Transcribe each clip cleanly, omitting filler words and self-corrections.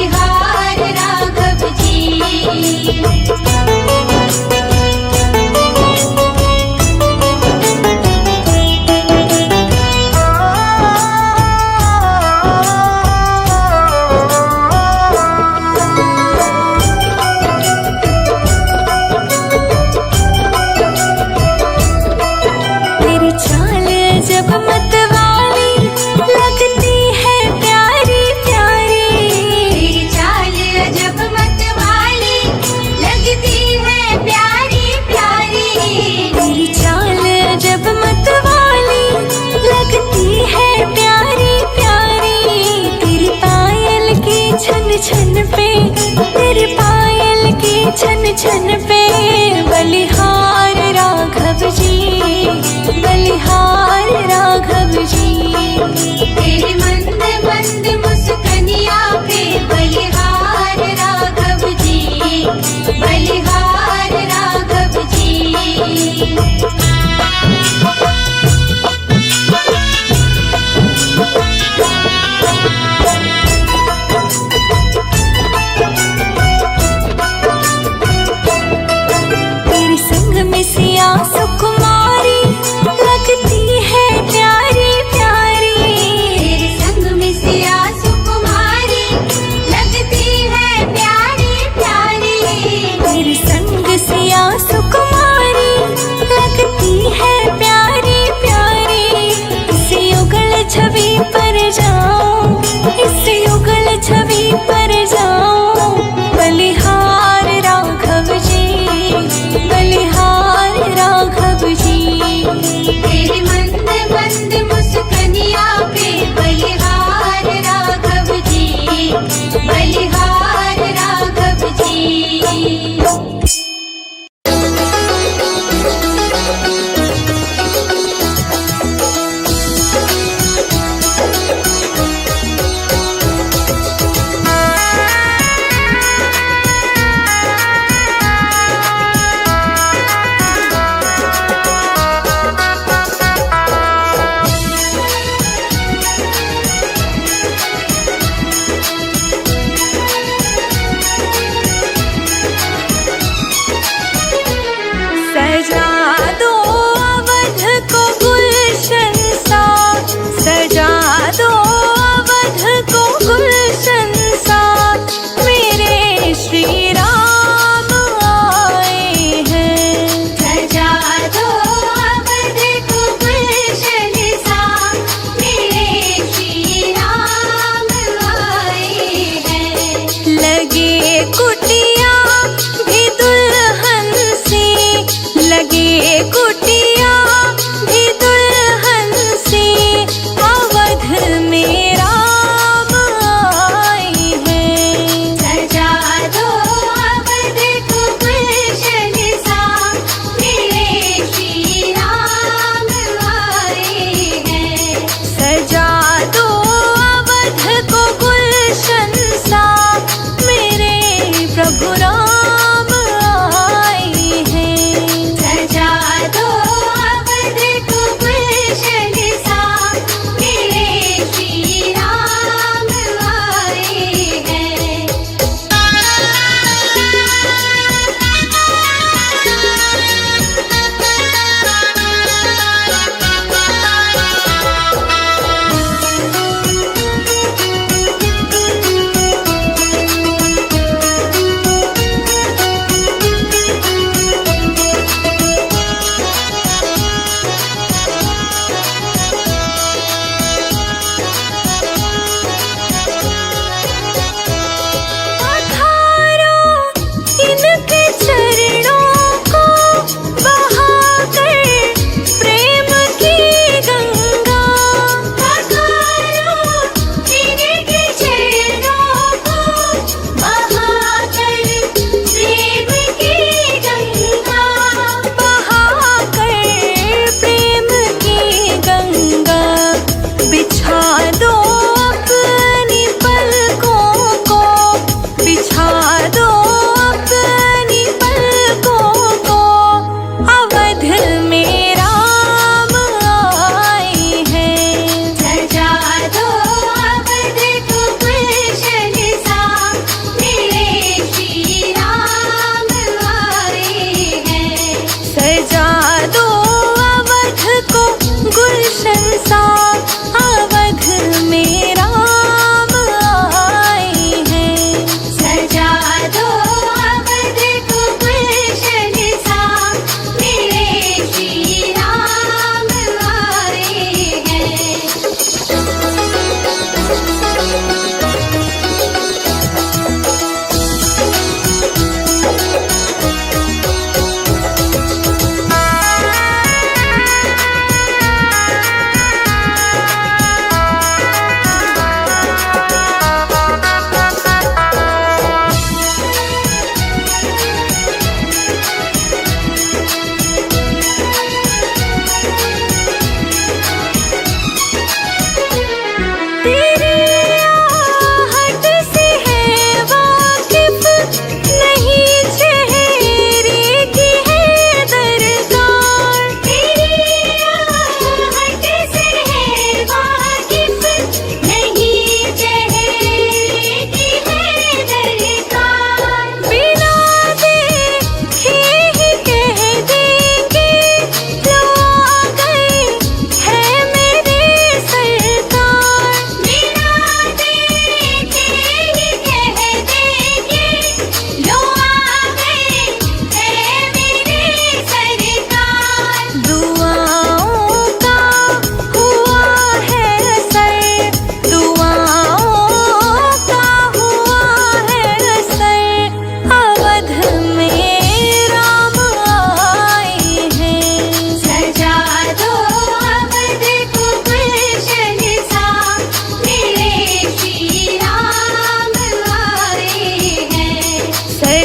बिहार राघव जी। तेरी चाल जब मतवाली लगती है प्यारी प्यारी, तेरी चाल जब मतवाली लगती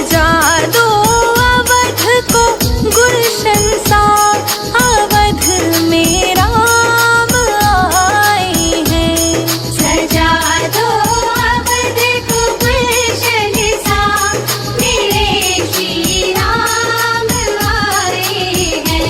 सजा दो अवध को गुलशन सा, अवध में राम आए हैं। सजा दो अवध को गुलशन सा, मेरे श्री राम आए हैं।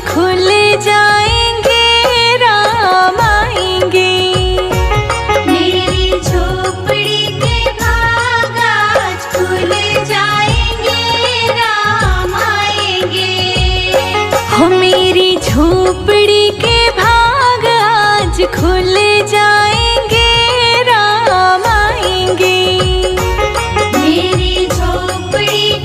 खुल जाएंगे, राम आएंगे। मेरी झोपड़ी के भाग आज खुल जाएंगे, राम आएंगे। हो मेरी झोपड़ी के भाग आज खुल जाएंगे, राम आएंगे। मेरी झोपड़ी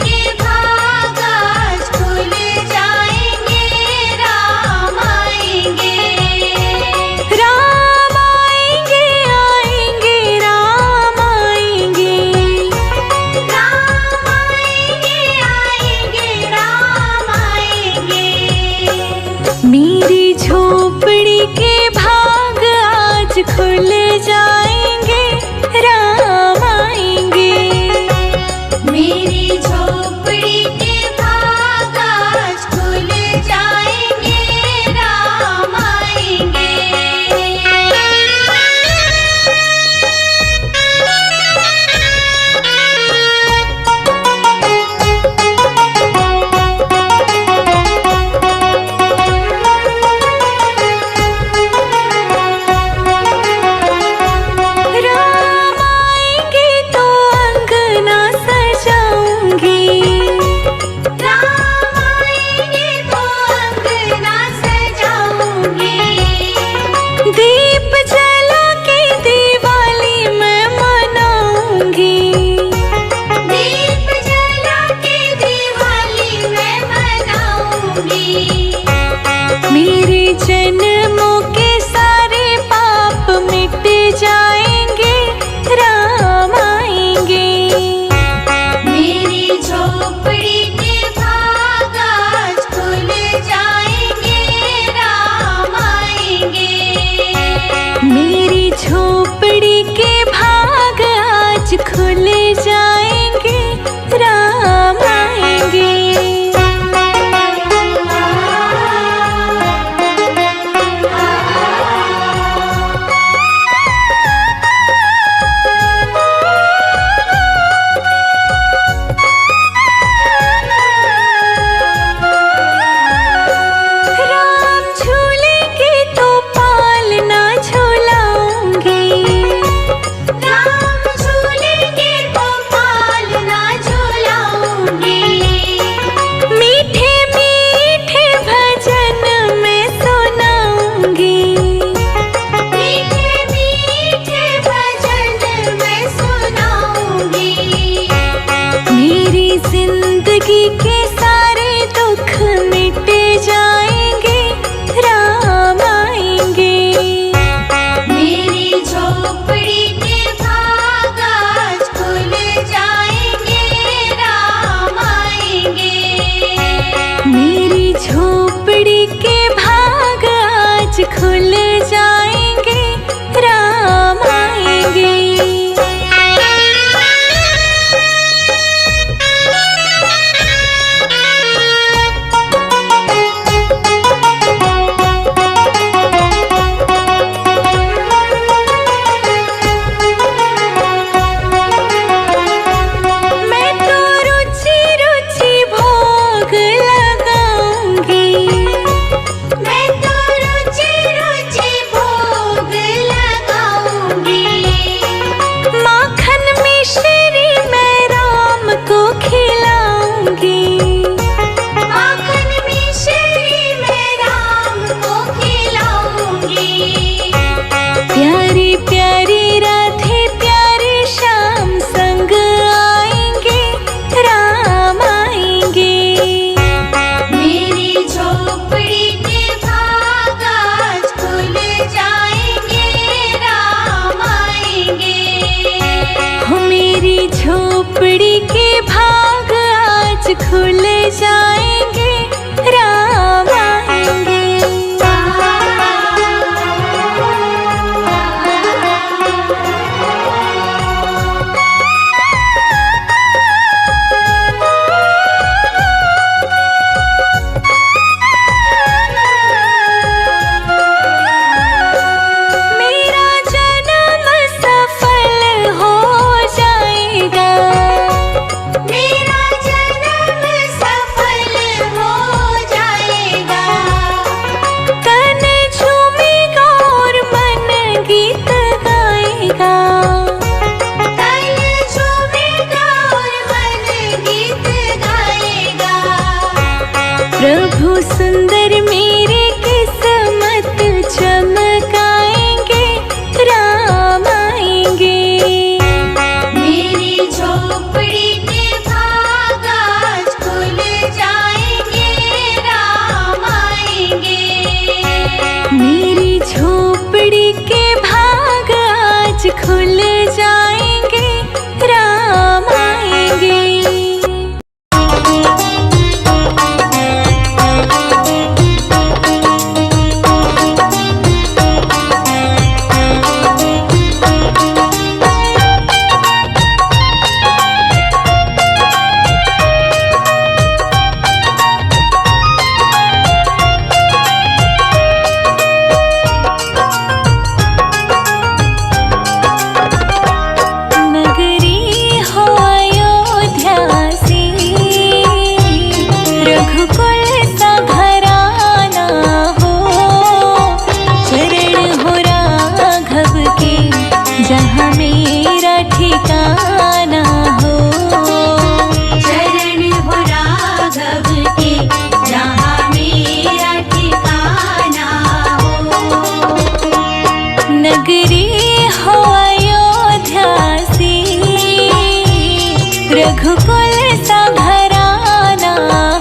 रघुकुल सा घराना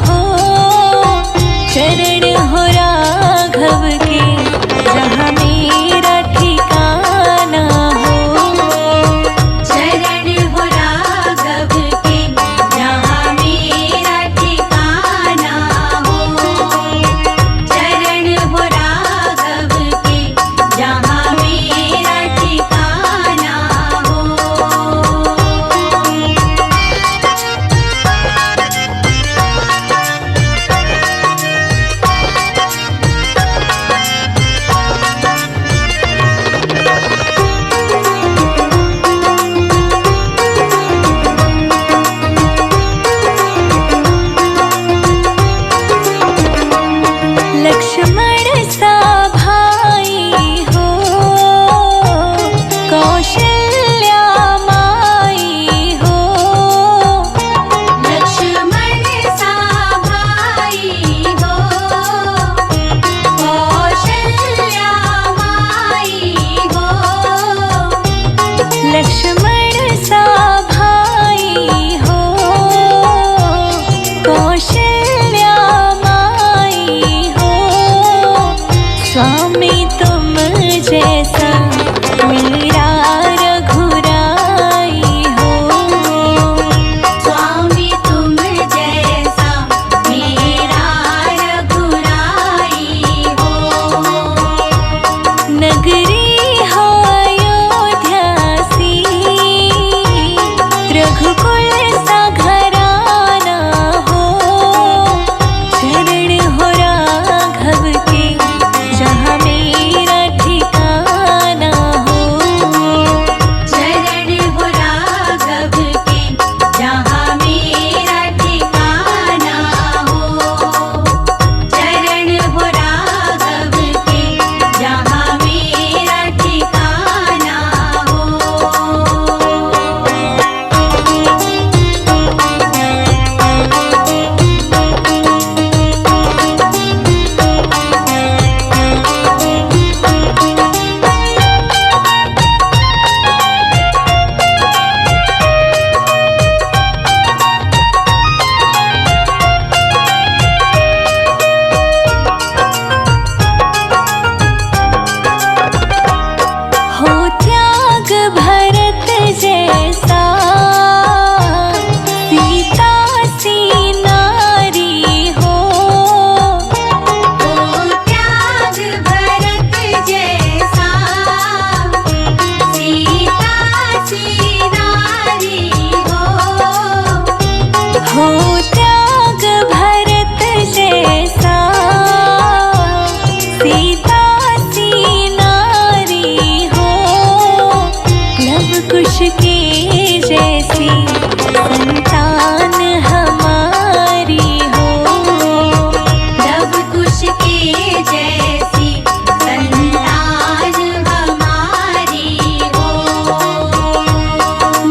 हो, चरण हो राघव के जहाँ मेरा ठिकाना हो। चरण हो राघव के जहाँ मेरा ठिकाना हो। चरण हो राघव के जहाँ मेरा ठिकाना हो। लक्ष्मण सा भाई हो, कौशल्या माई हो। लक्ष्मण सा भाई हो, कौशल्या माई हो। लक्ष्मण सा भाई हो, कौशल्या माई हो। स्वामी तुम जैसा मेरा रघुराई हो। स्वामी तुम जैसा मेरा रघुराई हो। नगरी हो अयोध्या सी, रघुकुल सा घराना हो। चरण हो राघव के जहाँ मेरा ठिकाना हो। चरण हो राघव के जहाँ मेरा ठिकाना हो। चरण हो राघव के जहाँ मेरा ठिकाना हो। हो त्याग भरत जैसा, सीता सी नारी हो। हो त्याग भरत जैसा, सीता सी नारी हो। हो त्याग भरत जैसा, सीता सी नारी हो। लव कुश के जैसी संतान हमारी हो। लव कुश के जैसी संतान हमारी हो।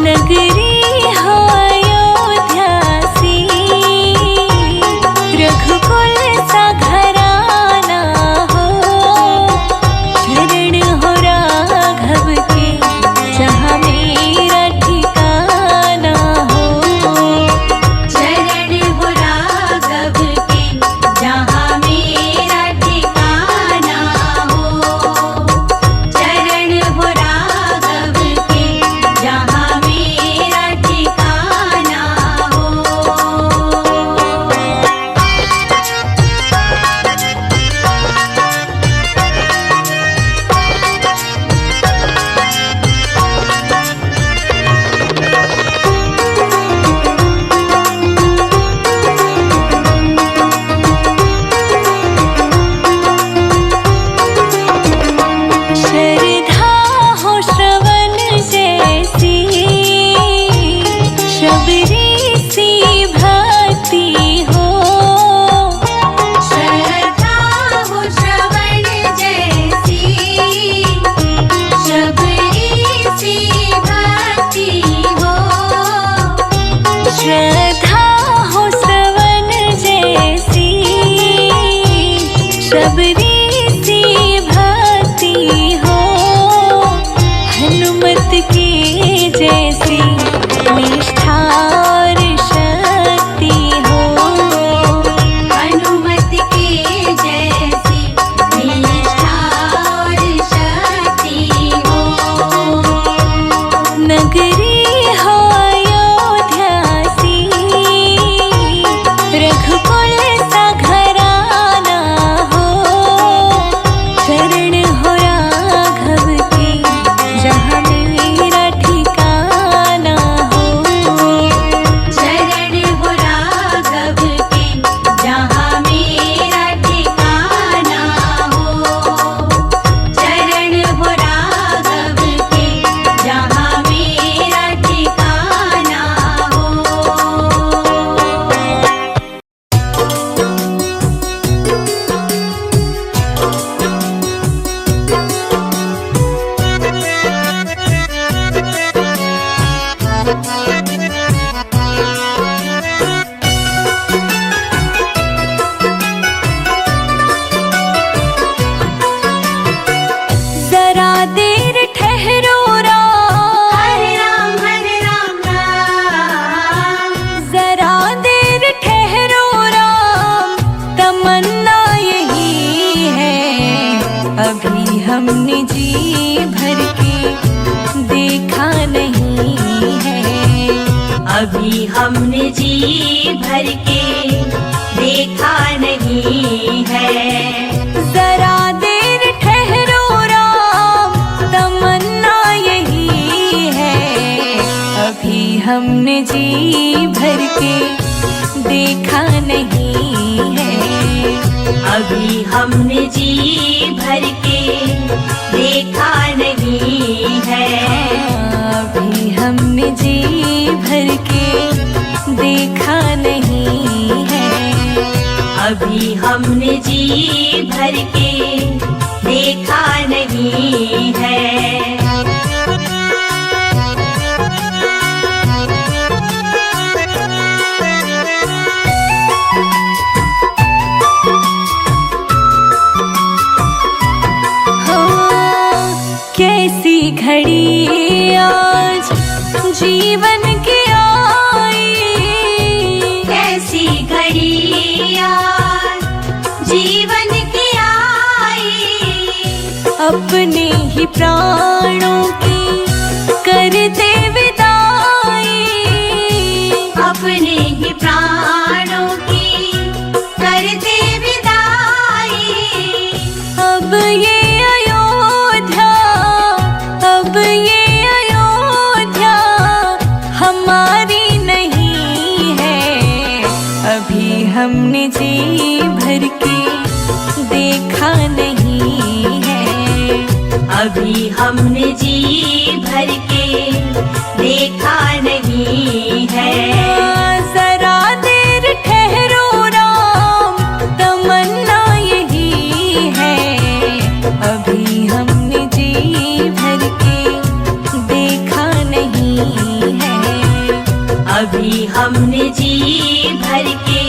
नगरी हो अयोध्या सी, रघुकुल अभी हमने जी भर के देखा नहीं है। जरा देर ठहरो राम, तमन्ना यही है। अभी हमने जी भर के देखा नहीं है। अभी हमने जी भर के देखा नहीं है। अभी हमने जी भर के देखा नहीं है। अभी हमने जी भर के देखा नहीं है। कैसी घड़ी आज जीवन की आई, कैसी घड़ी आज जीवन की आई। अपने ही प्राणों की करते विदाई, अपने ही प्राणों की करते विदाई। अब ये हमारी नहीं है। अभी हमने जी भर के देखा नहीं है। अभी हमने जी भर के देखा नहीं है। जरा देर ठहरो राम, तमन्ना यही है। अभी हमने जी भर के देखा नहीं है। अभी हमने जी भर के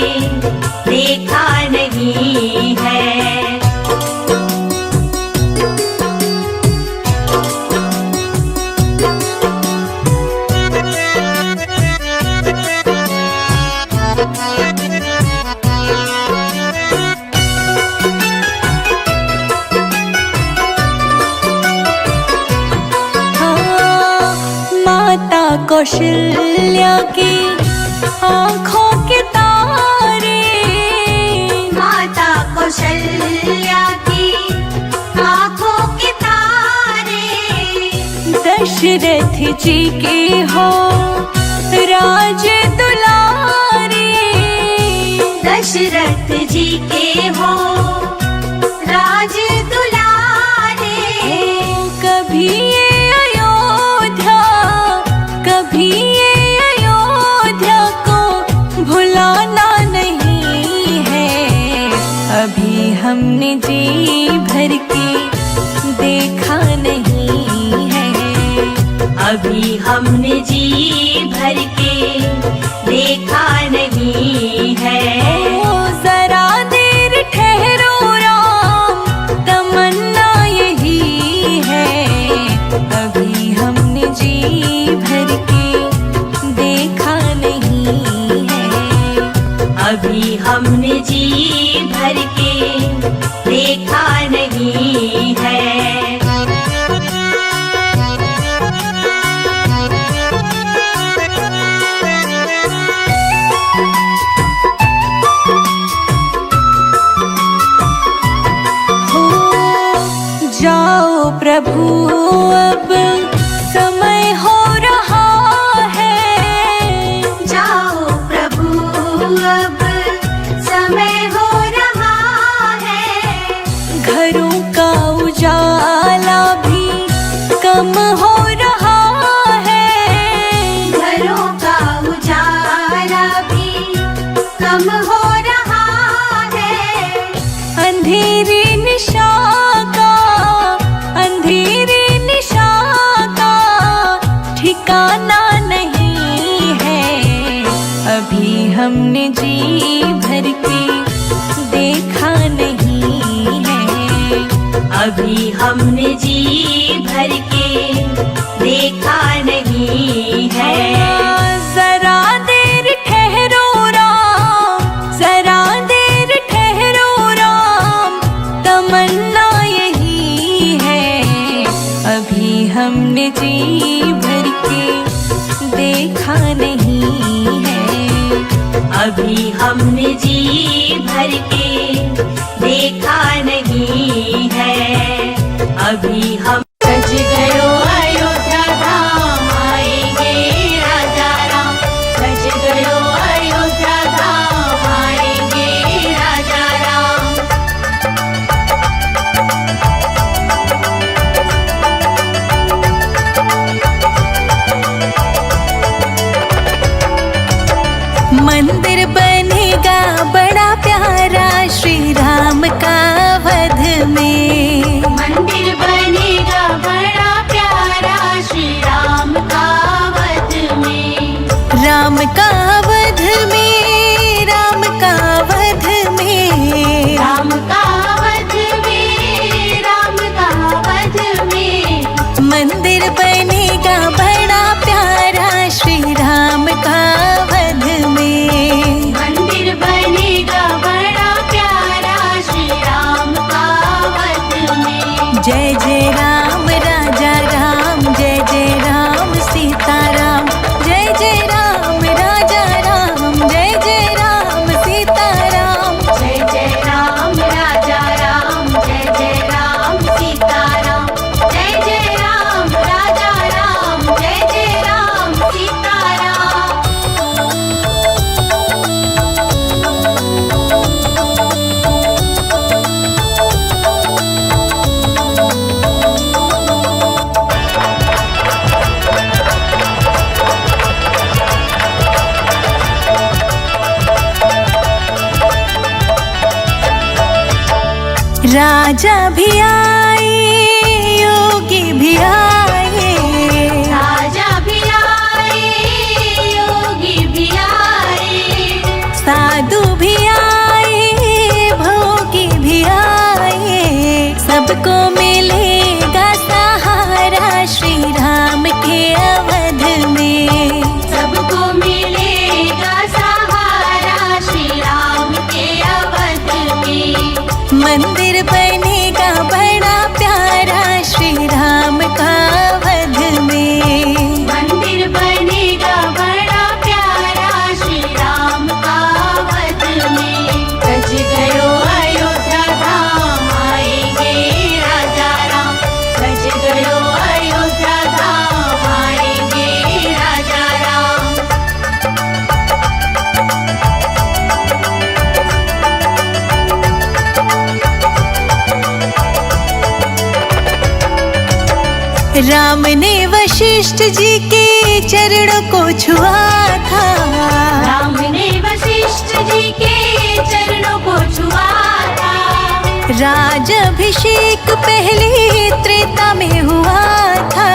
देखा नहीं है। माता कौशल्या की आँखों के तारे, माता कौशल्या की आँखों के तारे। दशरथ जी के हो राज दुलारे, दशरथ जी के हो राज दुलारे। कभी ये अयोध्या, कभी ये अयोध्या को भुलाना नहीं है। अभी हमने जी भर के देखा नहीं है। अभी हमने जी भर के देखा नहीं है। जरा देर ठहरो राम, तमन्ना यही है। अभी हमने जी भर के देखा नहीं है। अभी हमने जी भर के देखा नहीं है। जाओ प्रभु अब समय हो रहा है। जाओ प्रभु अब समय हो रहा है। घरों का उजाला भी कम हो रहा है। घरों का उजाला भी कम हो रहा है। अंधेरी निशा का, अंधेरी निशा का ठिकाना नहीं है। अभी हमने जी भर के देखा नहीं है। अभी हमने जी भर के देखा नहीं है। जरा देर ठहरो राम, जरा देर ठहरो राम, तमन्ना यही है। अभी हमने जी भर के देखा नहीं अभी हमने जी भर के देखा नहीं है। अभी हम सज गयो अयोध्या धाम, आएंगे राजा राम। सज गयो अयोध्या धाम, आएंगे राजा राम। मंदिर बनेगा बड़ा प्यारा श्री राम का वध में। मंदिर बनेगा बड़ा प्यारा श्री राम का वध में। राम का वध में, राम का वध में, राम का वध में, राम का वध में। मंदिर बनेगा बड़ा प्यारा श्री राम का वध में। मंदिर बनेगा बड़ा प्यारा श्री राम का वध में। जय जय राम राजा राम, जय जय राम सीता राम। जय जय राम राजा राम, जय जय राम सीता राम। जय जय राम राजा राम, जय जय राम सीता राम। जय जय राम राजा राम, जय जय राम सीता राम। राजा भी आए, योगी भी आए, राजा भी आए, योगी भी आए। साधु भी आए, भोगी भी आए। सबको मिलेगा सहारा श्री राम के अवध में। सबको मिलेगा सहारा श्री राम के अवध में। मंदिर बनेगा बड़ा प्यारा श्री राम का वध में। मंदिर बनेगा बड़ा प्यारा श्री राम का वध में। सज गयो अयोध्या धाम, आएंगे राजा राम। सज गयो अयोध्या धाम, आएंगे राजा राम। राम ने वशिष्ठ जी के चरणों को छुआ था। राम ने वशिष्ठ जी के चरणों को छुआ था। राजाभिषेक पहले त्रेता में हुआ था।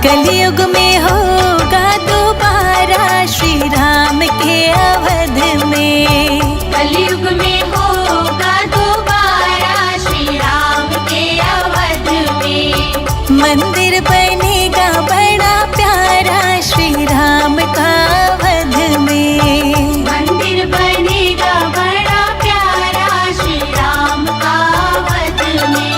कलयुग में होगा दोबारा श्री राम के अवध में। कलयुग में होगा दोबारा श्री राम के अवध में। मंदिर बनेगा बड़ा प्यारा श्री राम का वध में। मंदिर बनेगा बड़ा प्यारा श्री राम का वध में।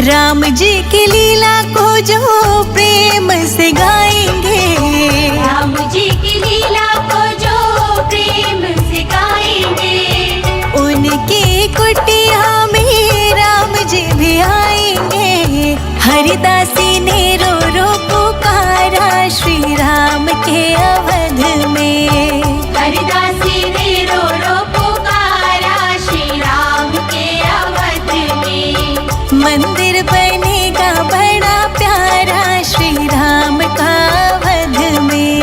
राम जी की लीला को जो प्रेम से गाएंगे। राम जी की लीला को जो प्रेम से गाएंगे। उनकी कुटिया में राम जी भी आएंगे। हरिदासी ने रो रो पुकारा श्री राम के अवध में। हरिदासी ने रो रो पुकारा श्री राम के अवध में। मंदिर बनेगा बड़ा प्यारा श्री राम का वध में।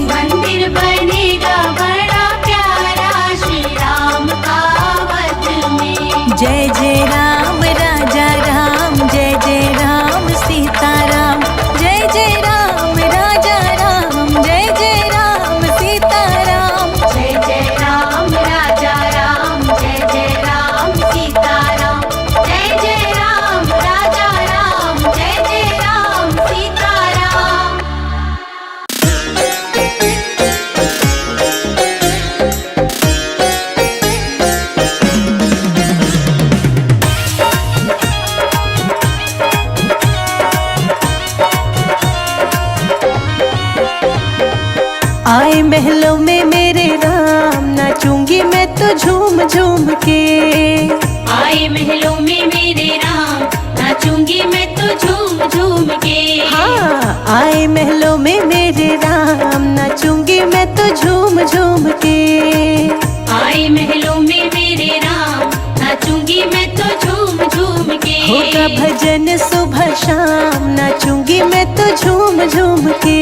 मंदिर बनेगा बड़ा प्यारा श्री राम का वध में। जय जय राम राजा राम, जय जय राम सीता राम। महलों में मेरे राम, नाचूंगी मैं तो झूम झूम के। आए महलों में मेरे राम, नाचूंगी मैं तो झूम झूम के। हाँ, आए महलों में मेरे राम, नाचूंगी मैं तो झूम झूम के। आए महलों में मेरे राम, नाचूंगी मैं तो झूम झूम के। होगा भजन सुबह शाम, नाचूंगी मैं तो झूम झूम के।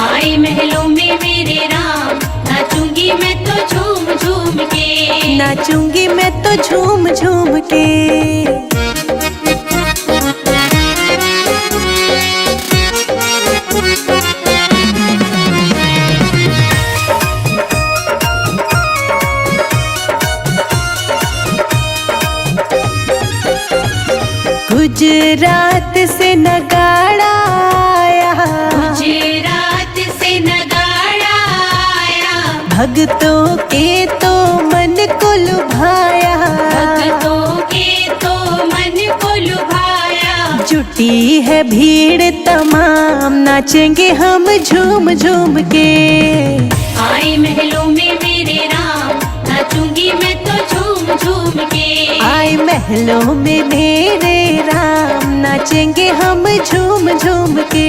आए महलों में मेरे राम, नाचूंगी मैं तो झूम झूम के। नाचूंगी मैं तो झूम झूम के। गुजरात से नगाड़ा आया, गुजरात से नगाड़ा आया। भक्तों के तो मन को लुभाया, भक्तों के तो मन को लुभाया। जुटी है भीड़ तमाम, नाचेंगे हम झूम झूम के। आए महलों में मेरे राम, नाचूंगी मैं तो झूम झूम के। आए महलों में मेरे राम, नाचेंगे हम झूम झूम के।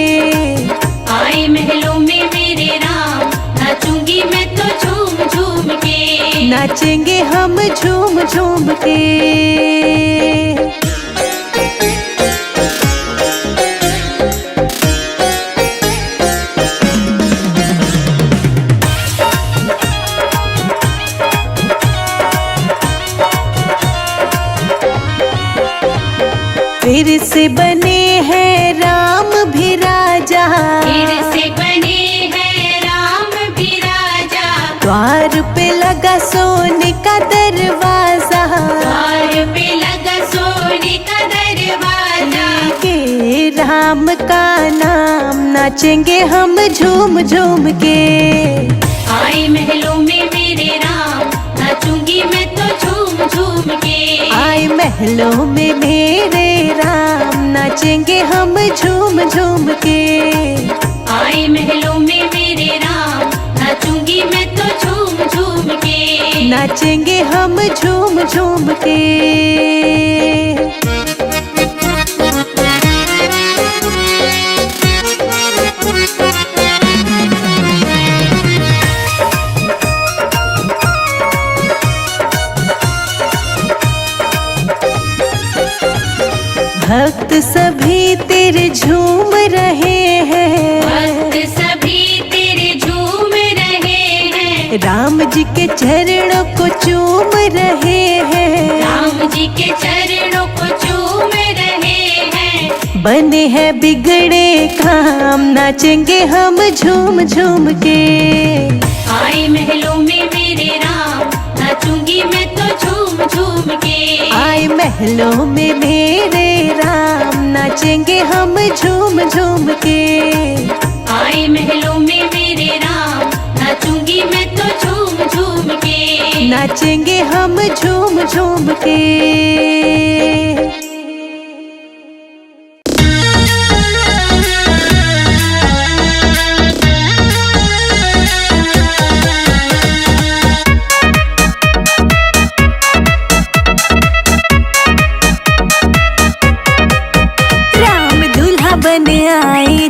आए महलों में मेरे राम, नाचूंगी मैं तो झूम झूम के। नाचेंगे हम झूम झूम के। फिर से बने हैं राम भी राजा, फिर से बने हैं राम भी राजा। द्वार पे लगा सोने का दरवाजा, द्वार पे लगा सोने का दरवाजा। के राम का नाम, नाचेंगे हम झूम झूम के। आए महलों में मेरे राम, नाचूंगी मैं तो झूम झूम के। आए महलों में मेरे राम, नाचेंगे हम झूम झूम के। आए महलों में मेरे राम, नाचूंगी मैं तो झूम झूम के। नाचेंगे हम झूम झूम के। भक्त सभी तेरे झूम रहे हैं, भक्त सभी तेरे झूम रहे हैं। राम जी के चरणों को चूम रहे हैं, राम जी के चरणों को चूम रहे हैं। बने हैं बिगड़े काम, नाचेंगे हम झूम झूम के। आए महलों में मेरे राम, नाचूंगी मैं तो झूम झूम के। आए महलों में मेरे राम, नाचेंगे हम झूम झूम के। आए महलों में मेरे राम, नाचूंगी मैं तो झूम झूम के। नाचेंगे हम झूम झूम के।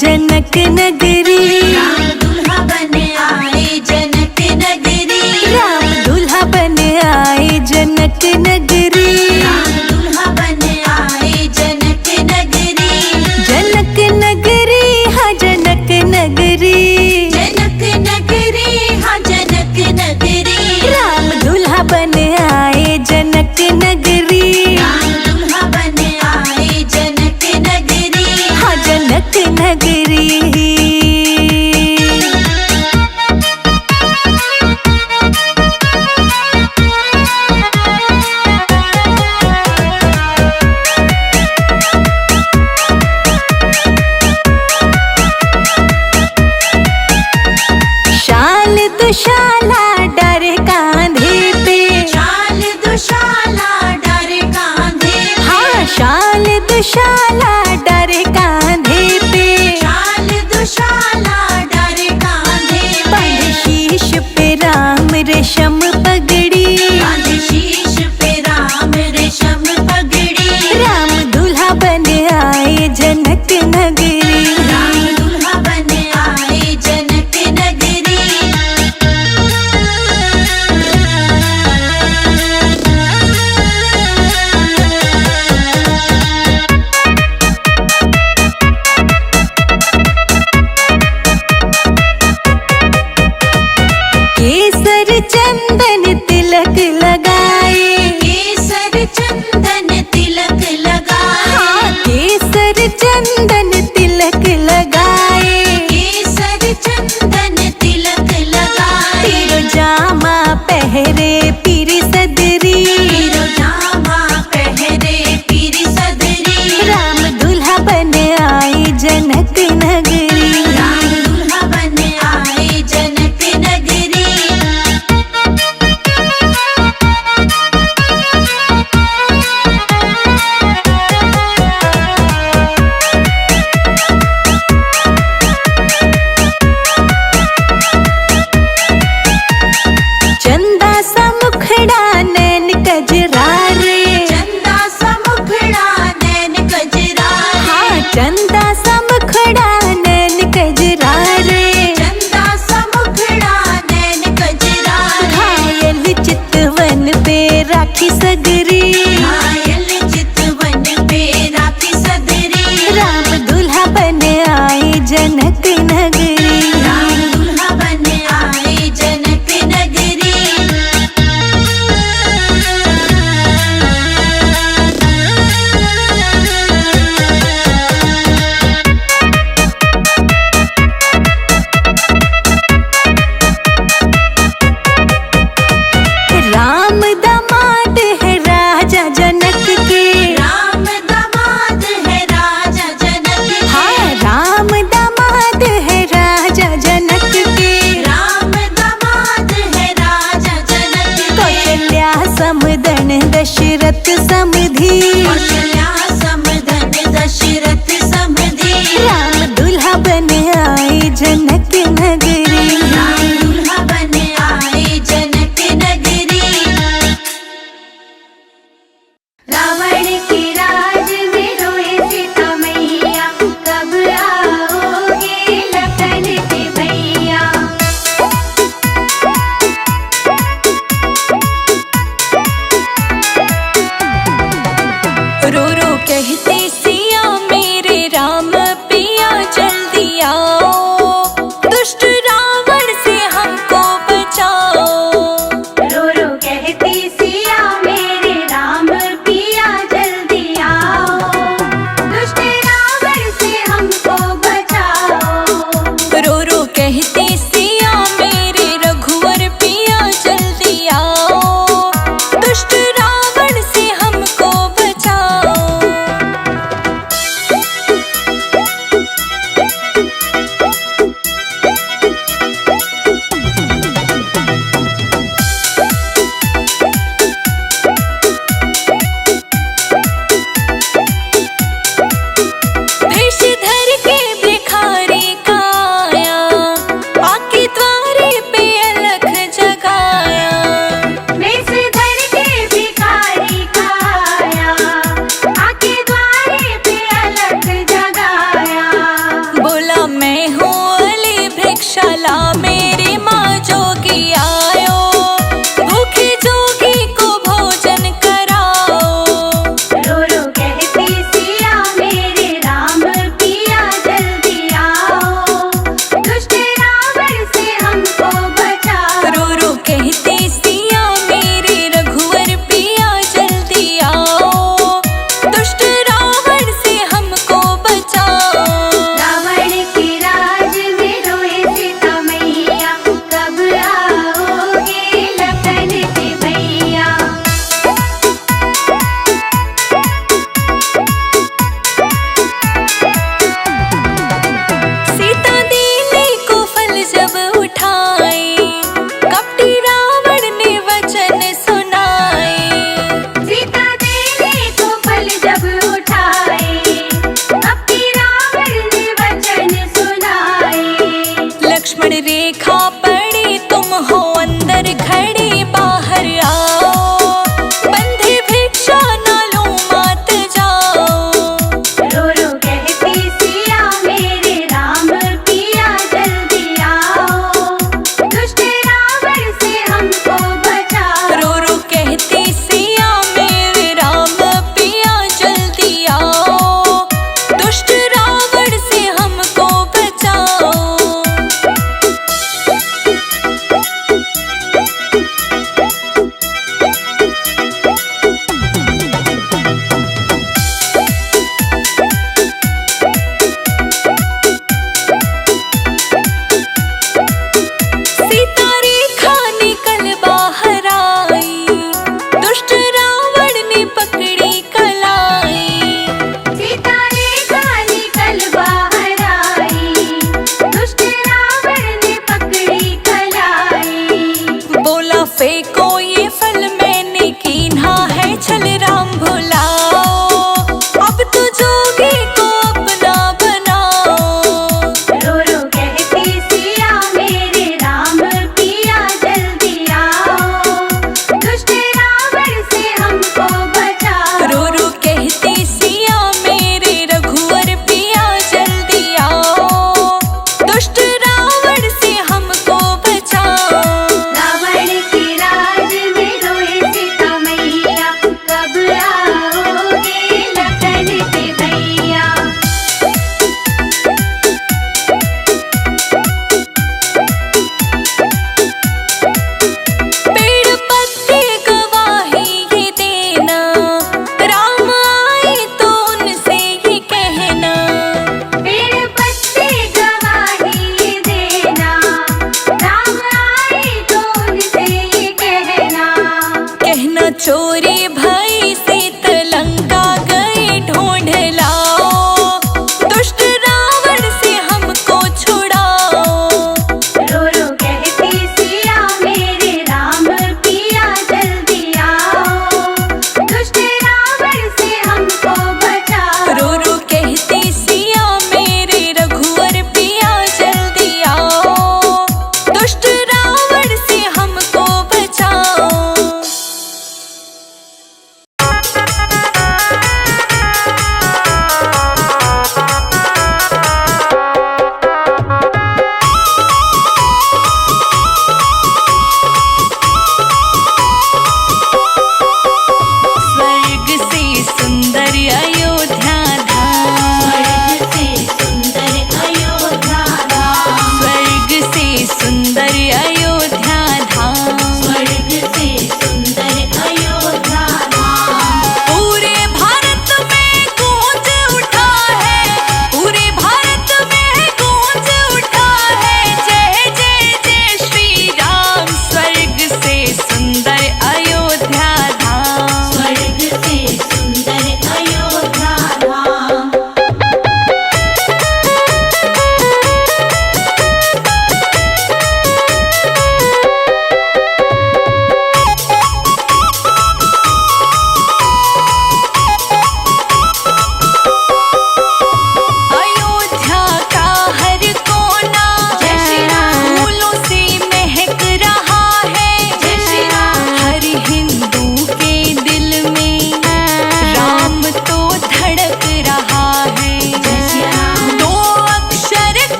जनक नगरी, राम दुल्हा बन आए जनक नगरी। राम दुल्हा बन आए जनक नगरी, राम दुल्हा बन आए जनक नगरी। जनक नगरी हाँ जनक नगरी, जनक नगरी हाँ जनक नगरी। राम दुल्हा बन आए जनक नगरी, राम दुल्हा बन आए जनक नगरी। हाँ जनक नगरी। शाल दुशाला डर कांधे पे, शाल दुशाला डर कांधे पे। हाँ शाल दुशाला डर कांधे पे, शाल जनक नगरी। राम दुल्हा बन आए जनक नगरी। केसर चंदन तिलक लगाए। केसर चंदन तिलक लगाए। हाँ, केसर चंदन तिलक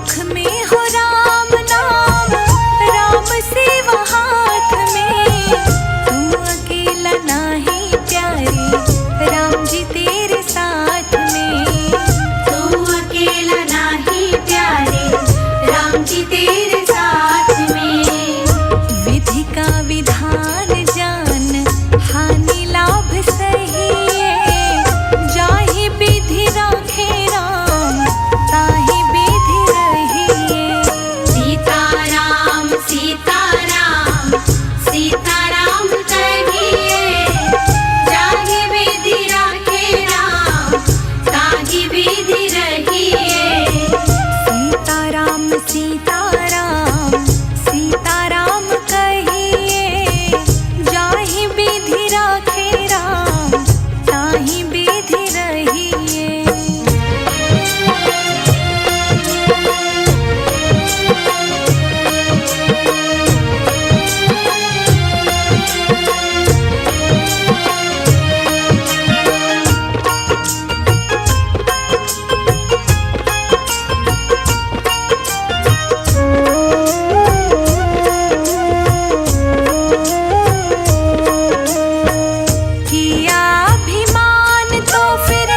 मुख में हो राम नाम, राम सेवा हाथ में। तू अकेला नाही प्यारे, राम जी तेरे साथ में। तू अकेला नाही प्यारे, राम जी तेरे साथ में। विधि का विधान जान, हानि लाभ सही है। जाहि विधि राखे राम, ताहि विधि रहिए। सीताराम सीताराम सीताराम कहिए, जाहि विधि राखे राम, ताहि विधि रहिए। सीताराम सीताराम सीताराम कहिए, जाहि विधि राखे राम, ताहि विधि रहिए। किया अभिमान तो फिर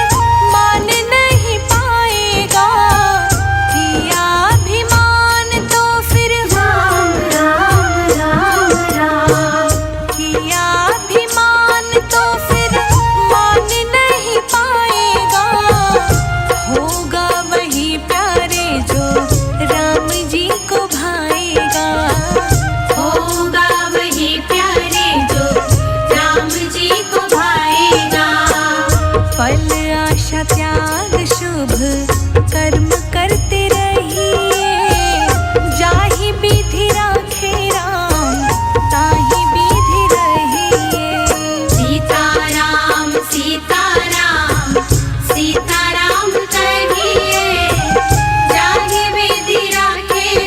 मान नहीं पाएगा। किया अभिमान तो फिर राम राम राम राम। किया अभिमान तो फिर मान नहीं पाएगा। होगा वही प्यारे जो राम जी को भाएगा। होगा वही प्यारे जो राम जी को भाएगा। फल आशा त्याग शुभ कर्म करते रहिए। जाहि विधि राखे राम, ताहि विधि रहिए। सीताराम सीताराम सीताराम कहिए, जाहि विधि राखे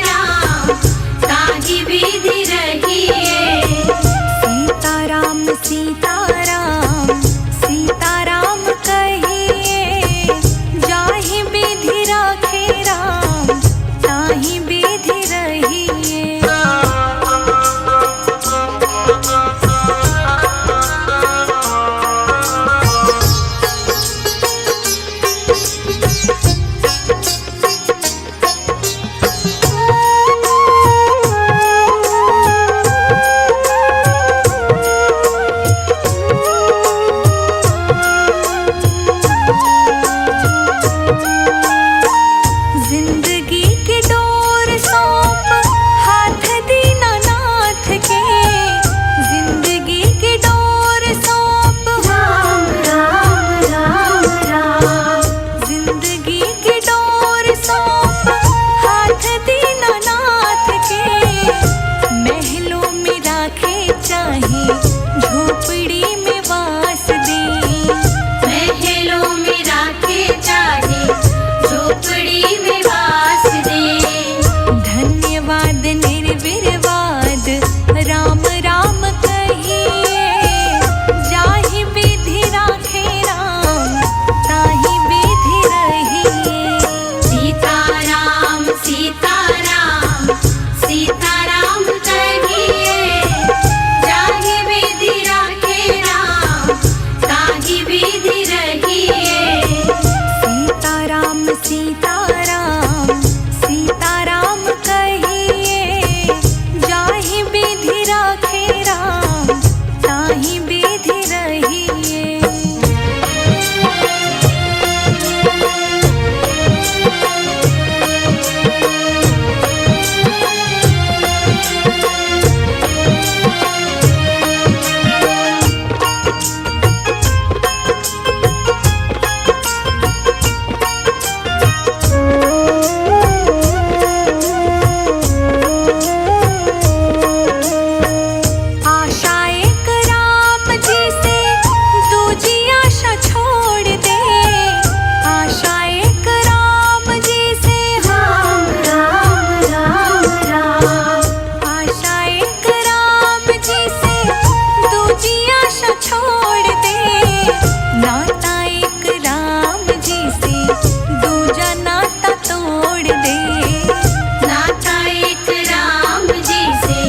नाता एक राम जी से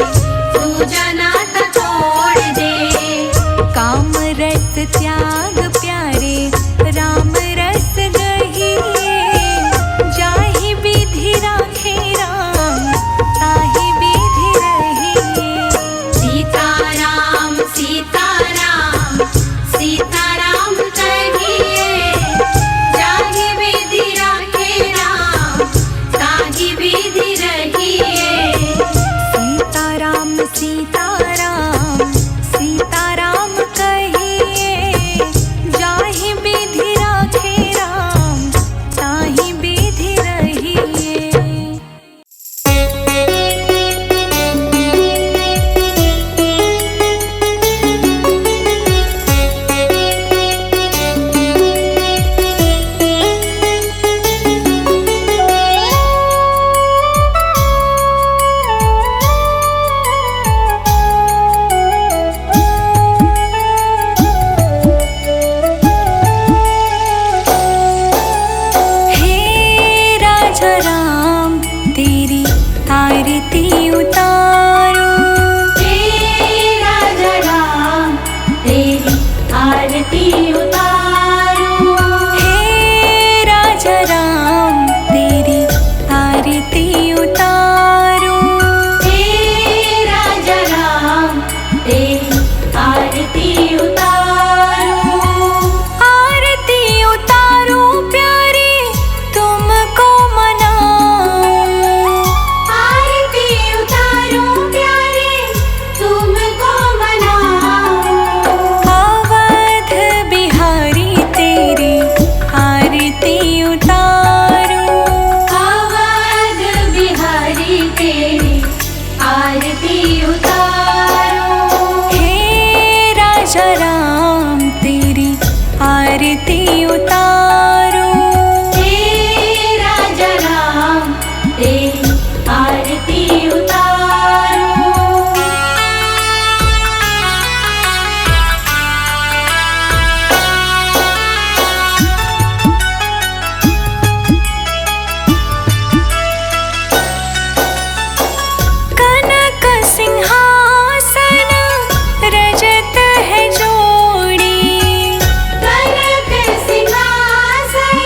दूजा नाता तोड़ दे। काम रस त्याग प्यारे राम रस गहिए, जाहि विधि राखे राम ताहि विधि रहिए। सीताराम सीताराम सीताराम कहिए, जाहि विधि राखे राम ताहि विधि रहिए। सीताराम सीताराम सीताराम कहिए, जाहि विधि राखे राम ताहि विधि रहिए। हे राजा राम तेरी आरती उतारो, हे राजा राम तेरी आरती उतारो। हे राजा राम तेरी आरती उतारो। हे राजा राम तेरी आरती उतारो। आरती उतारो प्यारे तुमको मनाऊं, आरती उतारो प्यारे तुमको मनाऊं। अवध बिहारी तेरी आरती उतारो। अवध बिहारी तेरी आरती उतारो। हे राजा राम तेरी आरती उतारो। हे राजा राम तेरी आरती उतारो। कनक सिंहासन रजत है जोड़ी, कनक सिंहासन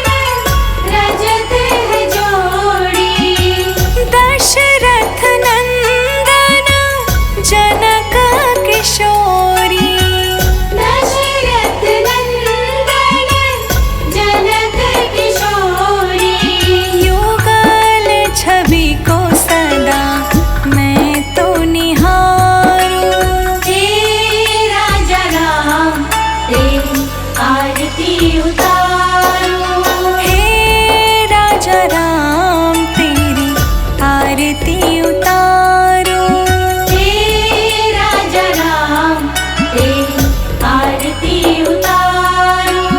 रजत है जोड़ी। दशरथ नंदन जनक किशोरी। दशरथ नंदन जनक किशोरी। युगल छवि को सदा मैं तो निहारूं, हे राजा राम तेरी आरती उतारो। हे राजा राम तेरी आरती उतारो। हे राजा राम तेरी आरती उतारो।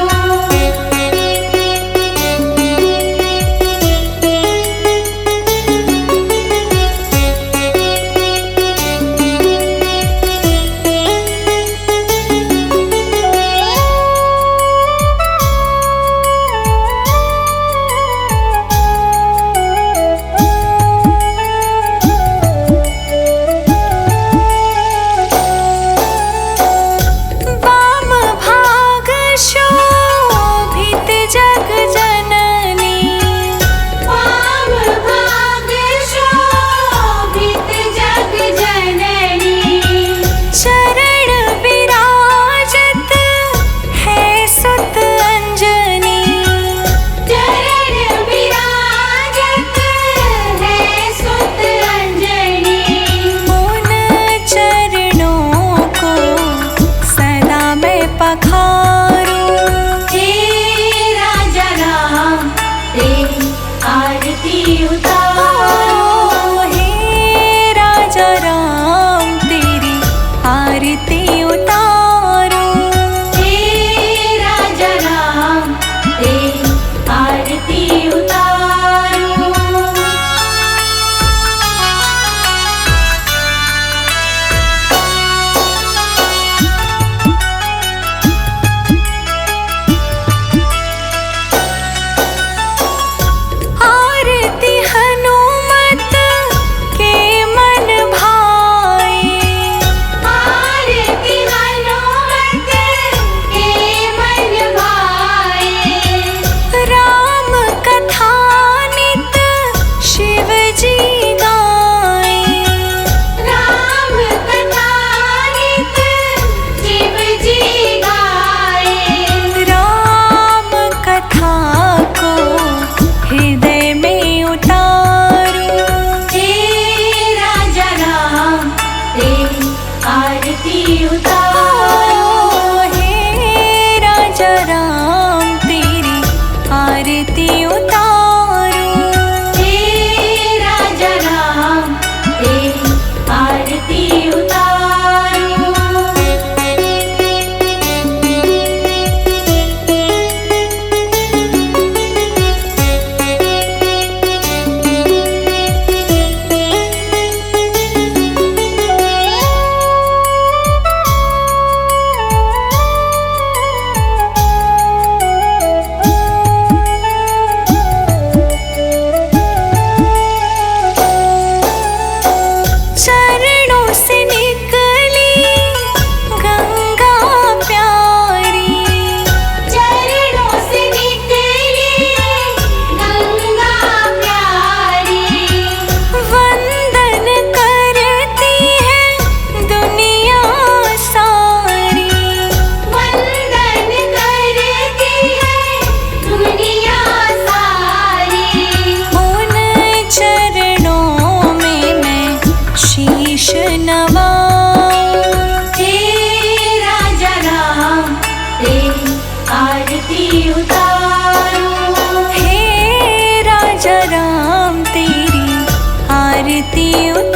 आरती